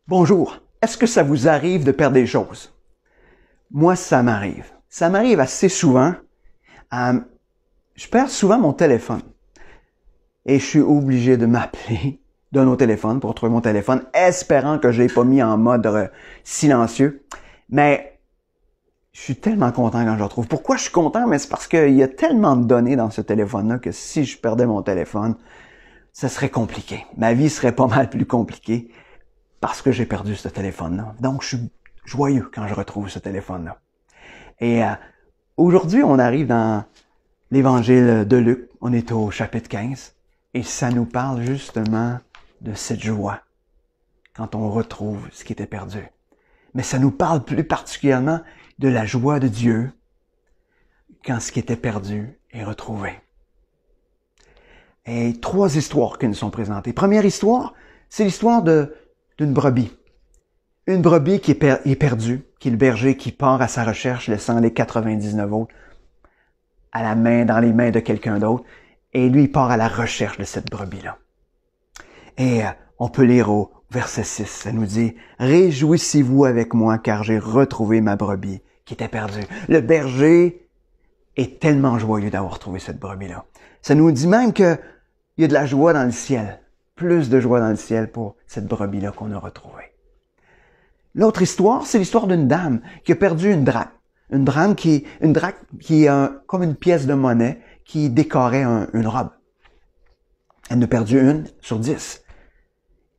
Bonjour, est-ce que ça vous arrive de perdre des choses? Moi, ça m'arrive. Ça m'arrive assez souvent. Je perds souvent mon téléphone. Et je suis obligé de m'appeler d'un autre téléphone pour trouver mon téléphone, espérant que je l'ai pas mis en mode silencieux. Mais je suis tellement content quand je le retrouve. Pourquoi je suis content? Mais c'est parce qu'il y a tellement de données dans ce téléphone-là que si je perdais mon téléphone, ça serait compliqué. Ma vie serait pas mal plus compliquée parce que j'ai perdu ce téléphone-là. Donc, je suis joyeux quand je retrouve ce téléphone-là. Et aujourd'hui, on arrive dans l'évangile de Luc. On est au chapitre 15. Et ça nous parle justement de cette joie quand on retrouve ce qui était perdu. Mais ça nous parle plus particulièrement de la joie de Dieu quand ce qui était perdu est retrouvé. Et 3 histoires qui nous sont présentées. Première histoire, c'est l'histoire d'une brebis. Une brebis qui est perdue, qui est le berger qui part à sa recherche, laissant les 99 autres dans les mains de quelqu'un d'autre. Et lui, il part à la recherche de cette brebis-là. Et on peut lire au verset 6, ça nous dit « Réjouissez-vous avec moi, car j'ai retrouvé ma brebis qui était perdue. » Le berger est tellement joyeux d'avoir trouvé cette brebis-là. Ça nous dit même qu'il y a de la joie dans le ciel, plus de joie dans le ciel pour cette brebis-là qu'on a retrouvée. L'autre histoire, c'est l'histoire d'une dame qui a perdu une drachme. Une drachme qui est comme une pièce de monnaie qui décorait une robe. Elle en a perdu une sur 10.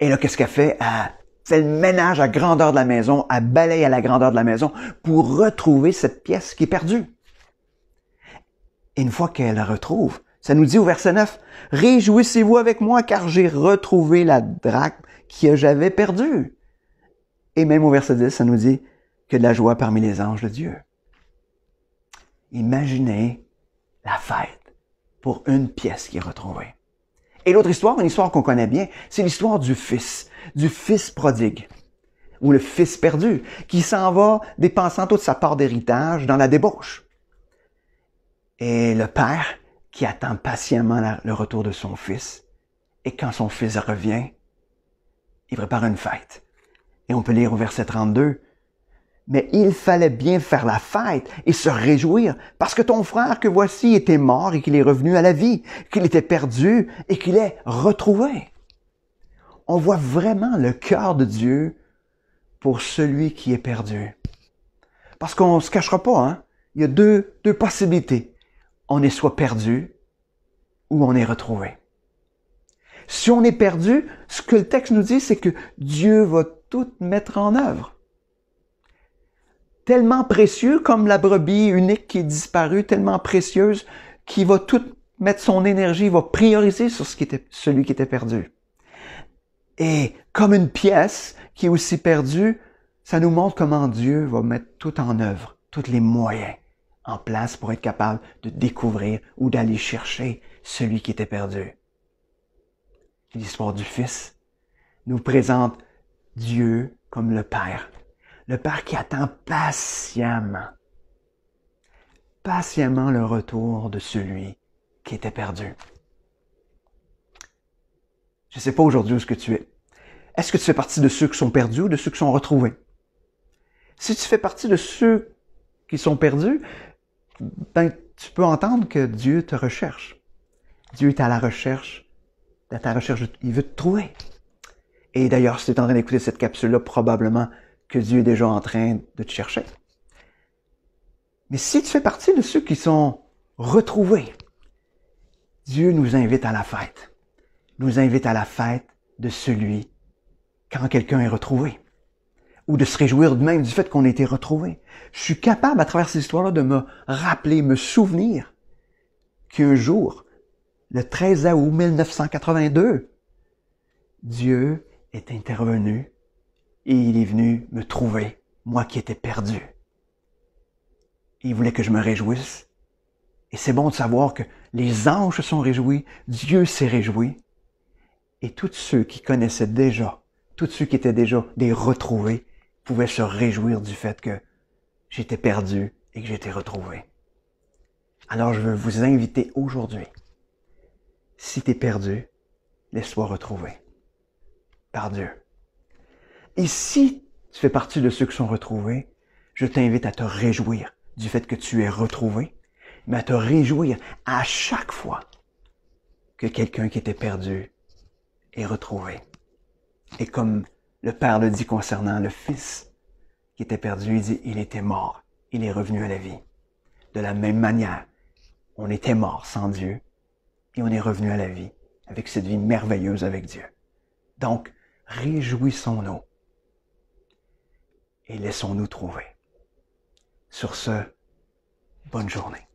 Et là, qu'est-ce qu'elle fait? Elle fait le ménage à grandeur de la maison, elle balaye à la grandeur de la maison pour retrouver cette pièce qui est perdue. Et une fois qu'elle la retrouve, ça nous dit au verset 9, « Réjouissez-vous avec moi, car j'ai retrouvé la drachme que j'avais perdue. » Et même au verset 10, ça nous dit que de la joie parmi les anges de Dieu. Imaginez la fête pour une pièce qui est retrouvée. Et l'autre histoire, une histoire qu'on connaît bien, c'est l'histoire du fils prodigue, ou le fils perdu, qui s'en va dépensant toute sa part d'héritage dans la débauche. Et le père qui attend patiemment le retour de son fils. Et quand son fils revient, il prépare une fête. Et on peut lire au verset 32, « Mais il fallait bien faire la fête et se réjouir, parce que ton frère que voici était mort et qu'il est revenu à la vie, qu'il était perdu et qu'il est retrouvé. » On voit vraiment le cœur de Dieu pour celui qui est perdu. Parce qu'on ne se cachera pas, hein? Il y a deux possibilités. On est soit perdu ou on est retrouvé. Si on est perdu, ce que le texte nous dit, c'est que Dieu va tout mettre en œuvre. Tellement précieux comme la brebis unique qui est disparue, tellement précieuse qu'il va tout mettre son énergie, il va prioriser sur celui qui était perdu. Et comme une pièce qui est aussi perdue, ça nous montre comment Dieu va mettre tout en œuvre, tous les moyens en place pour être capable de découvrir ou d'aller chercher celui qui était perdu. L'histoire du Fils nous présente Dieu comme le Père qui attend patiemment le retour de celui qui était perdu. Je ne sais pas aujourd'hui où est-ce que tu es. Est-ce que tu fais partie de ceux qui sont perdus ou de ceux qui sont retrouvés? Si tu fais partie de ceux qui sont perdus, ben, tu peux entendre que Dieu te recherche. Dieu est à la recherche, il veut te trouver. Et d'ailleurs, si tu es en train d'écouter cette capsule-là, probablement que Dieu est déjà en train de te chercher. Mais si tu fais partie de ceux qui sont retrouvés, Dieu nous invite à la fête. Nous invite à la fête de celui quand quelqu'un est retrouvé. Ou de se réjouir même du fait qu'on ait été retrouvé. Je suis capable, à travers cette histoire-là, de me rappeler, me souvenir qu'un jour, le 13 août 1982, Dieu est intervenu et il est venu me trouver, moi qui étais perdu. Il voulait que je me réjouisse. Et c'est bon de savoir que les anges se sont réjouis, Dieu s'est réjoui. Et tous ceux qui connaissaient déjà, tous ceux qui étaient déjà des retrouvés, pouvaient se réjouir du fait que j'étais perdu et que j'étais retrouvé. Alors je veux vous inviter aujourd'hui, si tu es perdu, laisse-toi retrouver par Dieu. Et si tu fais partie de ceux qui sont retrouvés, je t'invite à te réjouir du fait que tu es retrouvé, mais à te réjouir à chaque fois que quelqu'un qui était perdu est retrouvé. Et comme le Père le dit concernant le Fils qui était perdu, il dit, il était mort, il est revenu à la vie. De la même manière, on était mort sans Dieu et on est revenu à la vie avec cette vie merveilleuse avec Dieu. Donc, réjouissons-nous et laissons-nous trouver. Sur ce, bonne journée.